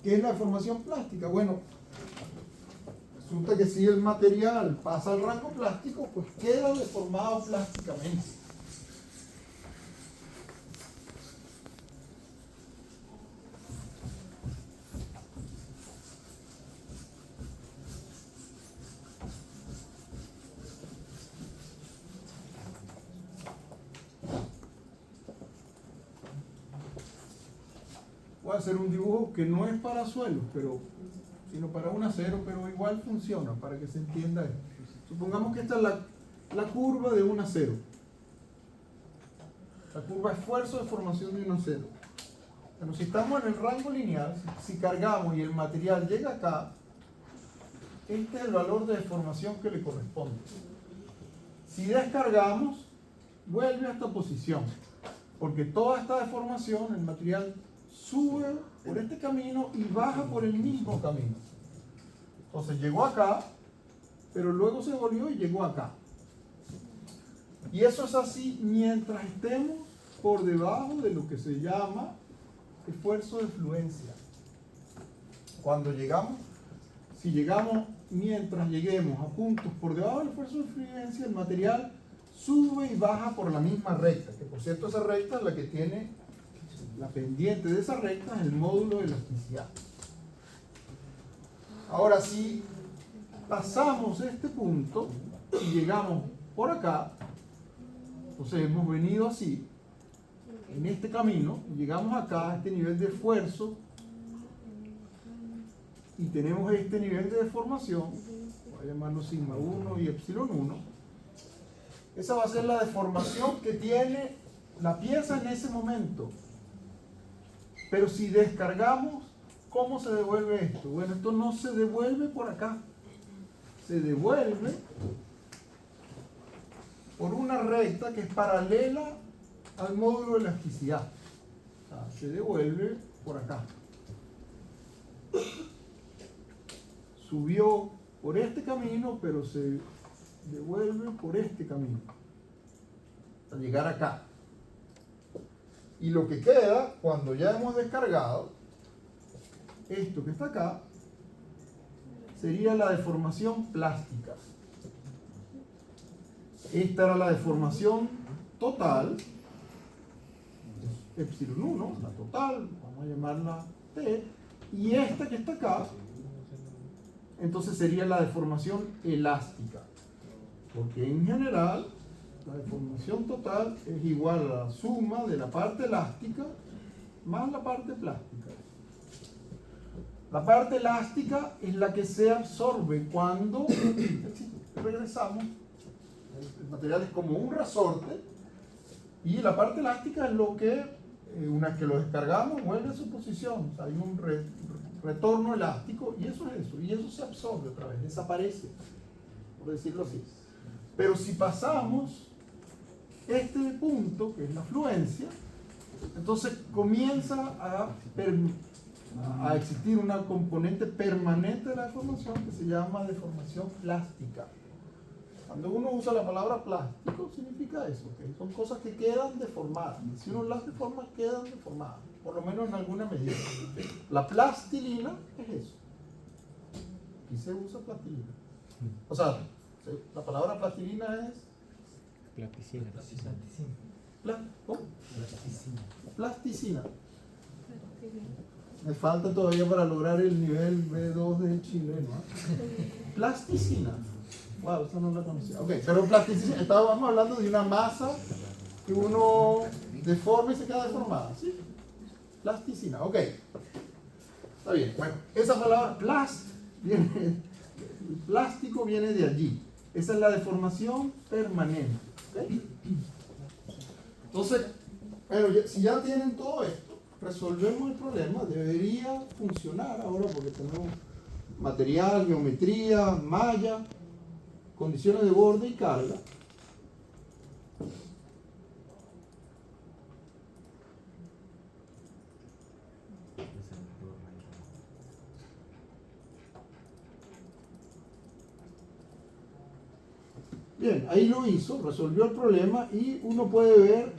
¿Qué es la deformación plástica? Bueno, resulta que si el material pasa al rango plástico, pues queda deformado plásticamente. Voy a hacer un dibujo que no es para suelos, sino para un acero, pero igual funciona para que se entienda esto. Supongamos que esta es la curva de un acero. La curva esfuerzo de formación de un acero. Bueno, si estamos en el rango lineal, si cargamos y el material llega acá, este es el valor de deformación que le corresponde. Si descargamos, vuelve a esta posición, porque toda esta deformación, el material sube por este camino y baja por el mismo camino. Entonces llegó acá, pero luego se volvió y llegó acá. Y eso es así mientras estemos por debajo de lo que se llama esfuerzo de fluencia. Cuando llegamos, si llegamos, mientras lleguemos a puntos por debajo del esfuerzo de fluencia, el material sube y baja por la misma recta, que por cierto esa recta es la que tiene la pendiente de esa recta, es el módulo de elasticidad. Ahora, si pasamos este punto y llegamos por acá, entonces hemos venido así, en este camino, y llegamos acá a este nivel de esfuerzo, y tenemos este nivel de deformación, voy a llamarlo sigma 1 y epsilon 1, esa va a ser la deformación que tiene la pieza en ese momento. Pero si descargamos, ¿cómo se devuelve esto? Bueno, esto no se devuelve por acá, se devuelve por una recta que es paralela al módulo de elasticidad. O sea, se devuelve por acá. Subió por este camino, pero se devuelve por este camino hasta llegar acá. Y lo que queda, cuando ya hemos descargado, esto que está acá, sería la deformación plástica. Esta era la deformación total, epsilon 1, la total, vamos a llamarla T, y esta que está acá, entonces sería la deformación elástica, porque en general la deformación total es igual a la suma de la parte elástica más la parte plástica. La parte elástica es la que se absorbe cuando regresamos. El material es como un resorte y la parte elástica es lo que, una vez que lo descargamos, vuelve a su posición. O sea, hay un retorno elástico y eso es eso. Y eso se absorbe otra vez, desaparece, por decirlo así. Pero si pasamos este punto, que es la fluencia, entonces comienza a existir una componente permanente de la deformación que se llama deformación plástica. Cuando uno usa la palabra plástico, significa eso, ¿okay? Son cosas que quedan deformadas. Si uno las deforma, quedan deformadas, por lo menos en alguna medida. La plastilina es eso. Aquí se usa plastilina. O sea, la palabra plastilina es Plasticina. ¿cómo? Plasticina. Me falta todavía para lograr el nivel B2 del chileno. Plasticina. Wow, esa no la conocía. Ok, pero plasticina, estábamos hablando de una masa que uno deforma y se queda deformada. ¿Sí? Plasticina, ok. Está bien. Bueno, esa palabra el plástico viene de allí. Esa es la deformación permanente. ¿Okay? Entonces, bueno, si ya tienen todo esto, resolvemos el problema. Debería funcionar ahora porque tenemos material, geometría, malla, condiciones de borde y carga. Bien, ahí lo hizo, resolvió el problema y uno puede ver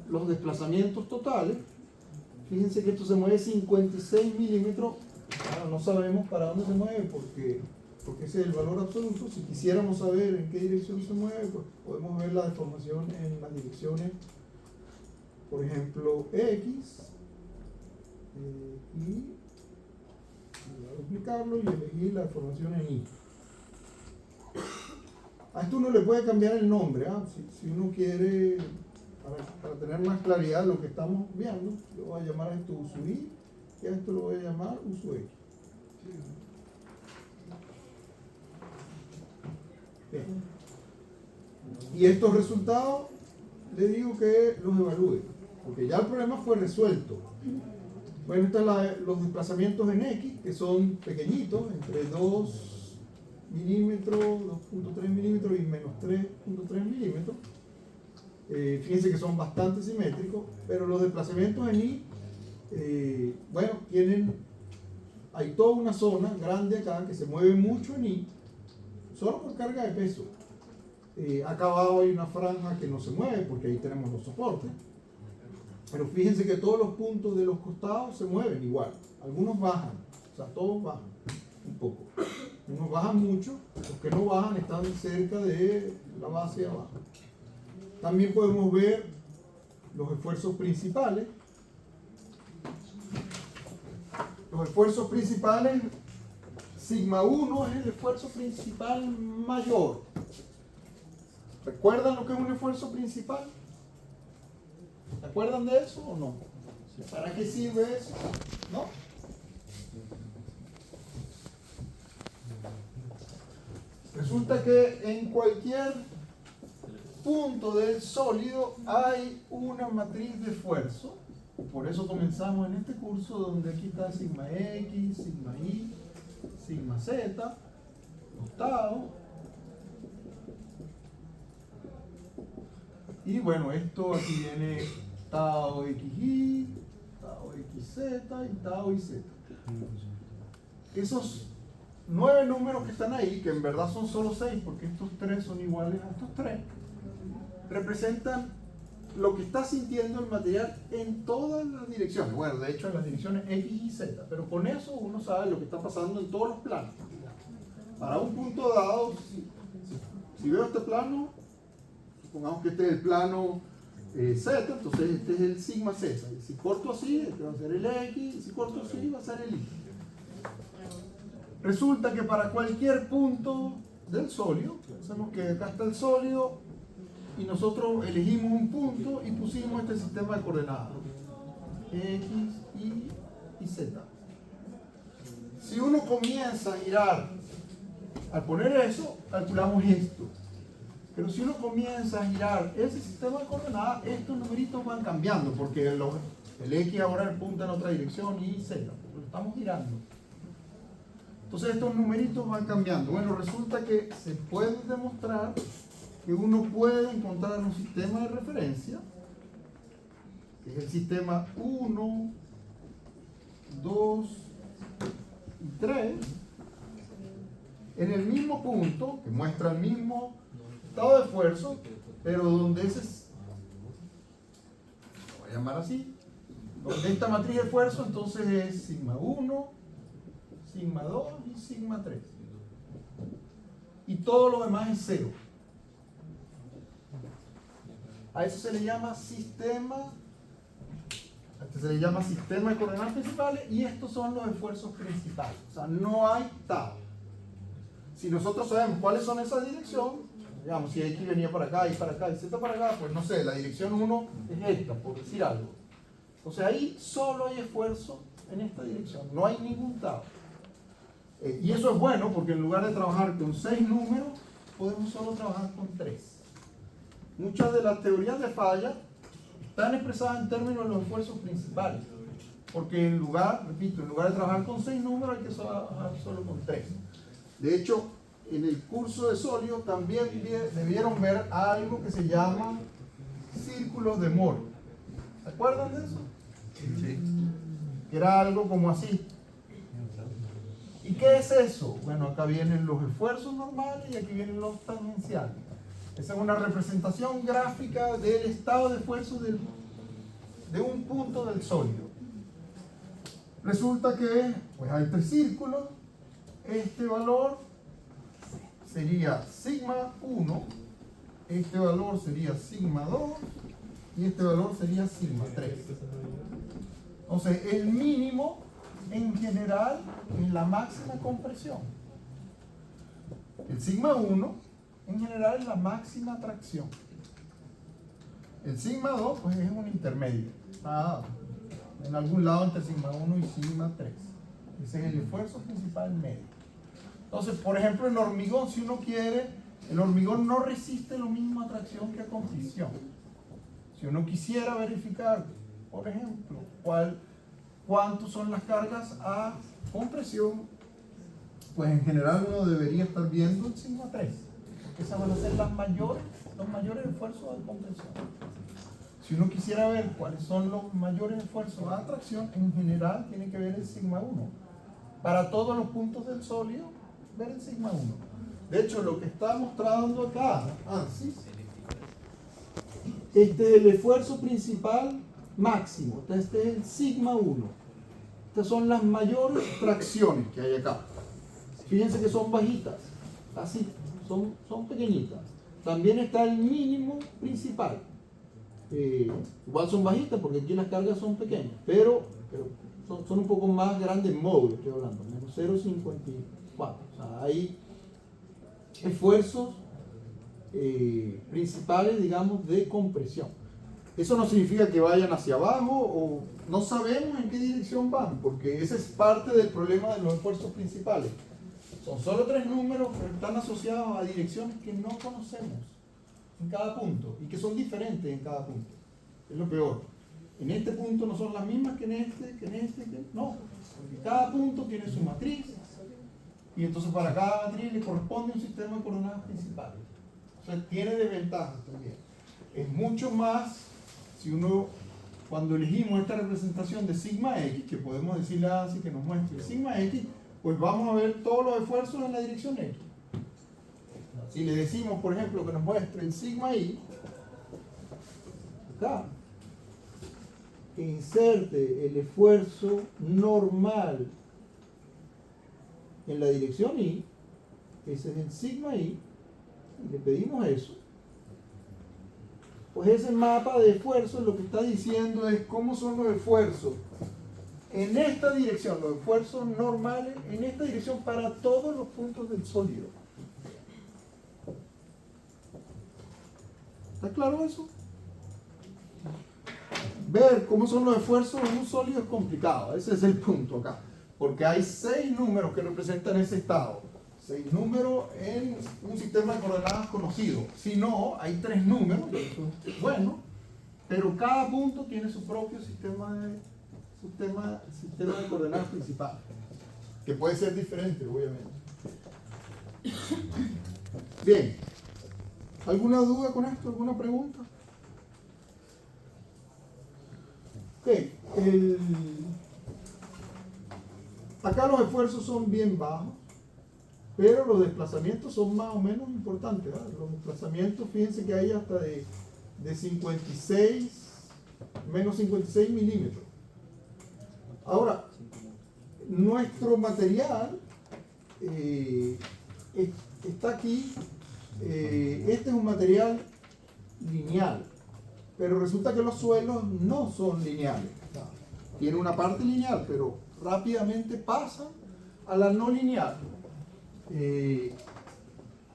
los desplazamientos totales. Fíjense que esto se mueve 56 milímetros. Ahora no sabemos para dónde se mueve porque ese es el valor absoluto. Si quisiéramos saber en qué dirección se mueve, pues podemos ver la deformación en las direcciones, por ejemplo, X, y voy a duplicarlo y elegir la deformación en Y. A esto uno le puede cambiar el nombre, ¿ah? Si uno quiere, para tener más claridad de lo que estamos viendo, le voy a llamar a esto uso Y y a esto lo voy a llamar uso X. Bien. Y estos resultados le digo que los evalúe, porque ya el problema fue resuelto. Bueno, están los desplazamientos en X, que son pequeñitos, entre 2 milímetros, 2.3 milímetros y menos 3.3 milímetros. Fíjense que son bastante simétricos, pero los desplazamientos en Y, bueno, hay toda una zona grande acá que se mueve mucho en Y, solo por carga de peso. Acá abajo hay una franja que no se mueve porque ahí tenemos los soportes. Pero fíjense que todos los puntos de los costados se mueven igual. Algunos bajan, o sea, todos bajan un poco. Unos bajan mucho, los que no bajan están cerca de la base de abajo. También podemos ver los esfuerzos principales. Los esfuerzos principales, sigma 1 es el esfuerzo principal mayor. ¿Recuerdan lo que es un esfuerzo principal? ¿Se acuerdan de eso o no? ¿Para qué sirve eso? ¿No? Resulta que en cualquier punto del sólido hay una matriz de esfuerzo. Por eso comenzamos en este curso donde aquí está sigma X, sigma Y, sigma Z, octavo. Y bueno, esto aquí viene tau XY, tau XZ y tau YZ. Esos 9 números que están ahí, que en verdad son solo 6 porque estos 3 son iguales a estos 3, representan lo que está sintiendo el material en todas las direcciones. Bueno, de hecho en las direcciones X y Z, pero con eso uno sabe lo que está pasando en todos los planos. Para un punto dado, si veo este plano, supongamos que este es el plano Z, entonces este es el sigma Z. Y si corto así, este va a ser el X, y si corto así, va a ser el Y. Resulta que para cualquier punto del sólido, pensemos que acá está el sólido, y nosotros elegimos un punto y pusimos este sistema de coordenadas, X, Y y Z. Si uno comienza a girar, al poner eso, calculamos esto. Pero si uno comienza a girar ese sistema de coordenadas, estos numeritos van cambiando, porque el X ahora apunta en otra dirección y Z, porque lo estamos girando. Entonces estos numeritos van cambiando. Bueno, resulta que se puede demostrar que uno puede encontrar un sistema de referencia, que es el sistema 1, 2 y 3, en el mismo punto, que muestra el mismo estado de esfuerzo, pero donde lo voy a llamar así, donde esta matriz de esfuerzo entonces es sigma 1, sigma 2 y sigma 3. Y todo lo demás es 0. A eso se le llama sistema, de coordenadas principales, y estos son los esfuerzos principales. O sea, no hay tau. Si nosotros sabemos cuáles son esas direcciones, digamos, si X venía para acá, Y para acá, y Z para acá, pues no sé, la dirección 1 es esta, por decir algo. O sea, ahí solo hay esfuerzo en esta dirección, no hay ningún tau. Y eso es bueno porque en lugar de trabajar con 6 números, podemos solo trabajar con 3. Muchas de las teorías de falla están expresadas en términos de los esfuerzos principales, porque en lugar de trabajar con 6 números, hay que trabajar solo con 3. De hecho, en el curso de sólido también debieron ver algo que se llama círculos de Moore. ¿Se acuerdan de eso? Sí. Que era algo como así. ¿Y qué es eso? Bueno, acá vienen los esfuerzos normales y aquí vienen los tangenciales. Esa es una representación gráfica del estado de esfuerzo de un punto del sólido. Resulta que pues hay 3 círculos. Este valor sería sigma 1, este valor sería sigma 2 y este valor sería sigma 3. Entonces, el mínimo en general es la máxima compresión. El sigma 1 en general es la máxima tracción. El sigma 2 pues es un intermedio. Está en algún lado entre sigma 1 y sigma 3. Ese es el esfuerzo principal medio. Entonces, por ejemplo, el hormigón, si uno quiere, el hormigón no resiste lo mismo a tracción que a compresión. Si uno quisiera verificar, por ejemplo, cuántos son las cargas a compresión, pues en general uno debería estar viendo el sigma 3, porque esas van a ser los mayores esfuerzos de compresión. Si uno quisiera ver cuáles son los mayores esfuerzos a tracción, en general tiene que ver el sigma 1. Para todos los puntos del sólido, ver el sigma 1. De hecho, lo que está mostrando acá, este es el esfuerzo principal máximo. Este es el sigma 1. Estas son las mayores tracciones que hay acá. Fíjense que son bajitas, así, son pequeñitas. También está el mínimo principal. Igual son bajitas porque aquí las cargas son pequeñas, pero son un poco más grandes en módulo, estoy hablando, menos 0,54. O sea, hay esfuerzos principales, digamos, de compresión. Eso no significa que vayan hacia abajo o no sabemos en qué dirección van, porque ese es parte del problema de los esfuerzos principales. Son solo 3 números, pero están asociados a direcciones que no conocemos en cada punto y que son diferentes en cada punto. Es lo peor. En este punto no son las mismas que en este, no. Porque cada punto tiene su matriz y entonces para cada matriz le corresponde un sistema de coordenadas principales. O sea, tiene desventajas también. Es mucho más, si uno, cuando elegimos esta representación de sigma x, que podemos decirle así que nos muestre sigma x, pues vamos a ver todos los esfuerzos en la dirección x. Si le decimos, por ejemplo, que nos muestre el sigma y, acá, inserte el esfuerzo normal en la dirección y, ese es el sigma y le pedimos eso, pues ese mapa de esfuerzos lo que está diciendo es cómo son los esfuerzos en esta dirección, los esfuerzos normales en esta dirección para todos los puntos del sólido. ¿Está claro eso? Ver cómo son los esfuerzos en un sólido es complicado, ese es el punto acá, porque hay 6 números que representan ese estado, 6 números en un sistema de coordenadas conocido. Si no, hay 3 números, bueno, pero cada punto tiene su propio sistema de coordenadas principal, que puede ser diferente, obviamente. Bien, ¿alguna duda con esto? ¿Alguna pregunta? Ok, acá los esfuerzos son bien bajos, pero los desplazamientos son más o menos importantes, ¿verdad? Los desplazamientos, fíjense que hay hasta de 56, menos 56 milímetros. Ahora, nuestro material está aquí, este es un material lineal, pero resulta que los suelos no son lineales. Tiene una parte lineal, pero rápidamente pasan a la no lineal.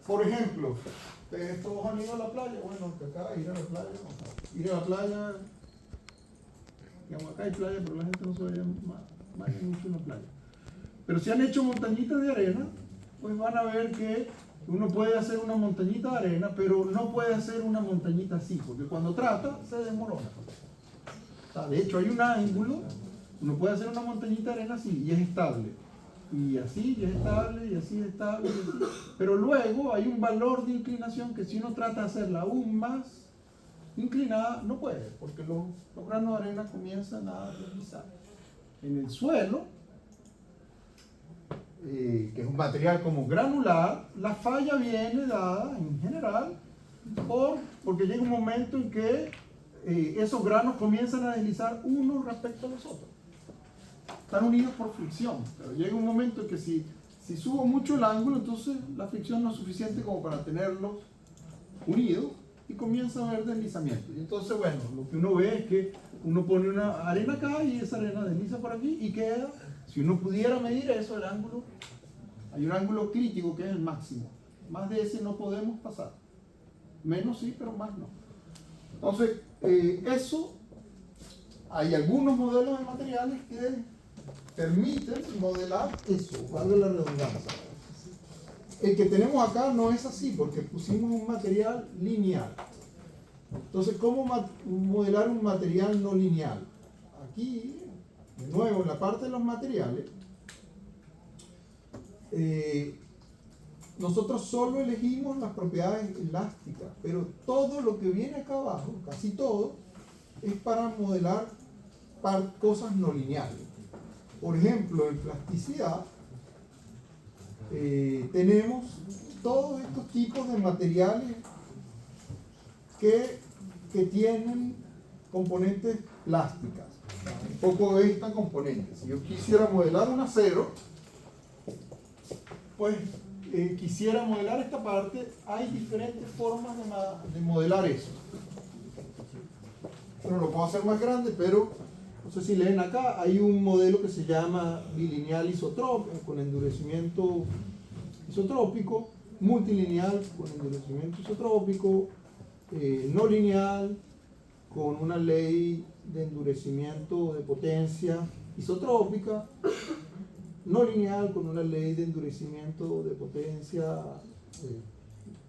Por ejemplo, ¿ustedes todos han ido a la playa? Bueno, que acá ir a la playa, digamos, acá hay playa, pero la gente no se vaya mucho en la playa. Pero si han hecho montañitas de arena, pues van a ver que uno puede hacer una montañita de arena, pero no puede hacer una montañita así, porque cuando trata, se desmorona. O sea, de hecho, hay un ángulo, uno puede hacer una montañita de arena así, y es estable. Y así, y es estable, y así es estable, y así. Pero luego hay un valor de inclinación que si uno trata de hacerla aún más inclinada, no puede, porque los granos de arena comienzan a deslizar. En el suelo, que es un material como granular, la falla viene dada en general Porque llega un momento en que esos granos comienzan a deslizar unos respecto a los otros. Están unidos por fricción, pero llega un momento en que si subo mucho el ángulo, entonces la fricción no es suficiente como para tenerlos unidos y comienza a haber deslizamiento. Y entonces, bueno, lo que uno ve es que uno pone una arena acá y esa arena desliza por aquí y queda, si uno pudiera medir eso, el ángulo, hay un ángulo crítico que es el máximo. Más de ese no podemos pasar. Menos sí, pero más no. Entonces, eso, hay algunos modelos de materiales que permiten modelar eso, valga la redundancia. El que tenemos acá no es así, porque pusimos un material lineal. Entonces, ¿cómo modelar un material no lineal? Aquí, de nuevo, en la parte de los materiales, nosotros solo elegimos las propiedades elásticas, pero todo lo que viene acá abajo, casi todo, es para modelar cosas no lineales. Por ejemplo, en plasticidad, tenemos todos estos tipos de materiales que tienen componentes plásticas. Un poco de esta componente. Si yo quisiera modelar un acero, pues quisiera modelar esta parte, hay diferentes formas de modelar eso. Bueno, lo puedo hacer más grande, pero no sé si leen acá, hay un modelo que se llama bilineal isotrópico, con endurecimiento isotrópico, multilineal con endurecimiento isotrópico, no lineal con una ley de endurecimiento de potencia isotrópica, no lineal con una ley de endurecimiento de potencia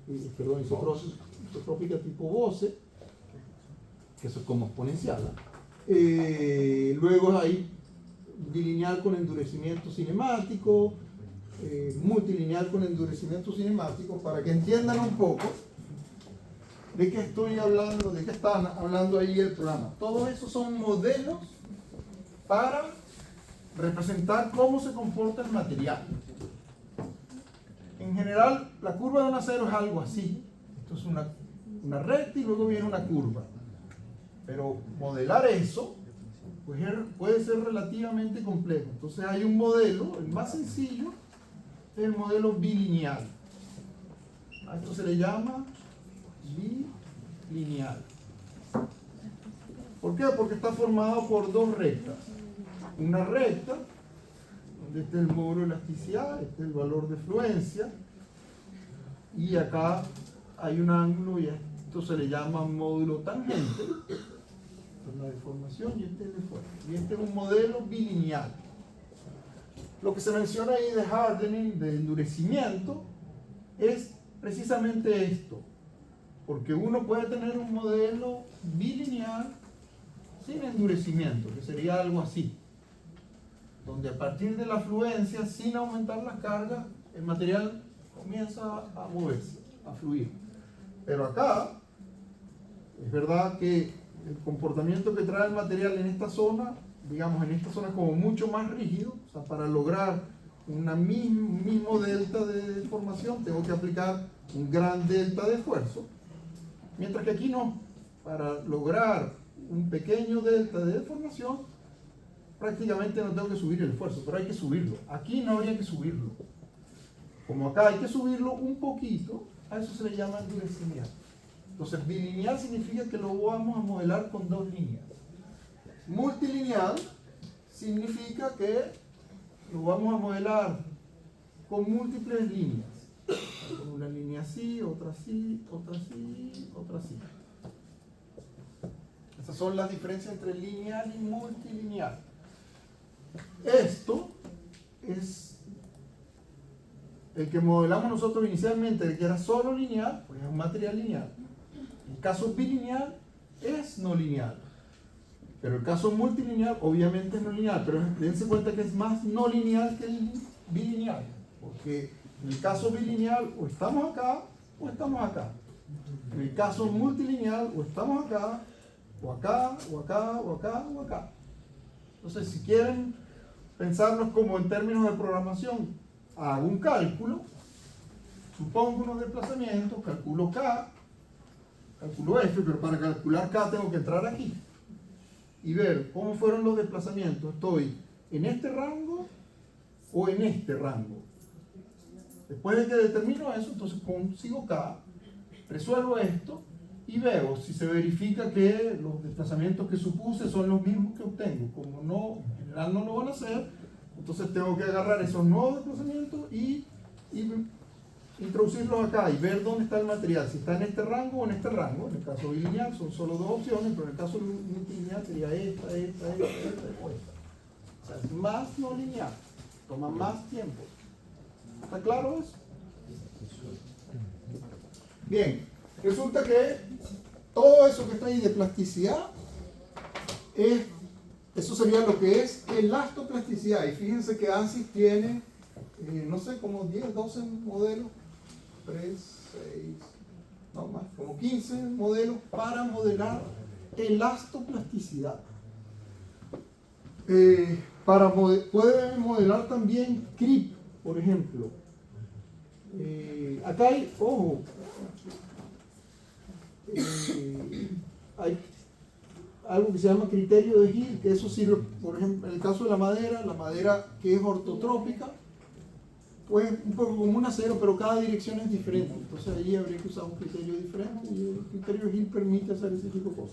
isotrópica tipo Bose, que eso es como exponencial. Luego hay bilineal con endurecimiento cinemático, multilineal con endurecimiento cinemático, para que entiendan un poco de qué estoy hablando, de qué están hablando ahí el programa. Todos esos son modelos para representar cómo se comporta el material. En general, la curva de un acero es algo así. Esto es una recta y luego viene una curva. Pero modelar eso pues puede ser relativamente complejo. Entonces hay un modelo, el más sencillo es el modelo bilineal. A esto se le llama bilineal. ¿Por qué? Porque está formado por dos rectas. Una recta, donde está el módulo de elasticidad, este es el valor de fluencia, y acá hay un ángulo y esto se le llama módulo tangente, la deformación, y este es el esfuerzo. Y este es un modelo bilineal. Lo que se menciona ahí de hardening, de endurecimiento, es precisamente esto, porque uno puede tener un modelo bilineal sin endurecimiento, que sería algo así, donde a partir de la fluencia, sin aumentar las cargas, el material comienza a moverse, a fluir. Pero acá, es verdad que el comportamiento que trae el material en esta zona, digamos en esta zona es como mucho más rígido, o sea, para lograr un mismo delta de deformación tengo que aplicar un gran delta de esfuerzo, mientras que aquí no. Para lograr un pequeño delta de deformación prácticamente no tengo que subir el esfuerzo, pero hay que subirlo. Aquí no habría que subirlo. Como acá hay que subirlo un poquito, a eso se le llama endurecimiento. Entonces, bilineal significa que lo vamos a modelar con dos líneas. Multilineal significa que lo vamos a modelar con múltiples líneas. Con una línea así, otra así, otra así, otra así. Esas son las diferencias entre lineal y multilineal. Esto es el que modelamos nosotros inicialmente, el que era solo lineal, pues es un material lineal. El caso bilineal es no lineal. Pero el caso multilineal obviamente es no lineal, pero dense cuenta que es más no lineal que el bilineal. Porque en el caso bilineal o estamos acá o estamos acá. En el caso multilineal o estamos acá o acá o acá o acá o acá. Entonces, si quieren pensarnos como en términos de programación, hago un cálculo, supongo unos desplazamientos, calculo K, calculo F, pero para calcular K tengo que entrar aquí y ver cómo fueron los desplazamientos. ¿Estoy en este rango o en este rango? Después de que determino eso, entonces consigo K, resuelvo esto y veo si se verifica que los desplazamientos que supuse son los mismos que obtengo. Como no, en general no lo van a hacer, entonces tengo que agarrar esos nuevos desplazamientos y introducirlos acá y ver dónde está el material, si está en este rango o en este rango. En el caso bilineal son solo dos opciones, pero en el caso multilineal sería esta o esta. O sea, es más no lineal, toma más tiempo. ¿Está claro eso? Bien, resulta que todo eso que está ahí de plasticidad, eso sería lo que es elastoplasticidad. Y fíjense que ANSYS tiene, no sé, como 10, 12 modelos, 3, 6, no más, como 15 modelos para modelar elastoplasticidad. Puede modelar también creep, por ejemplo. Acá hay, ojo, hay algo que se llama criterio de Hill, que eso sirve, por ejemplo, en el caso de la madera que es ortotrópica, pues un poco como un acero, pero cada dirección es diferente. Entonces ahí habría que usar un criterio diferente y el criterio de Hill permite hacer ese tipo de cosas.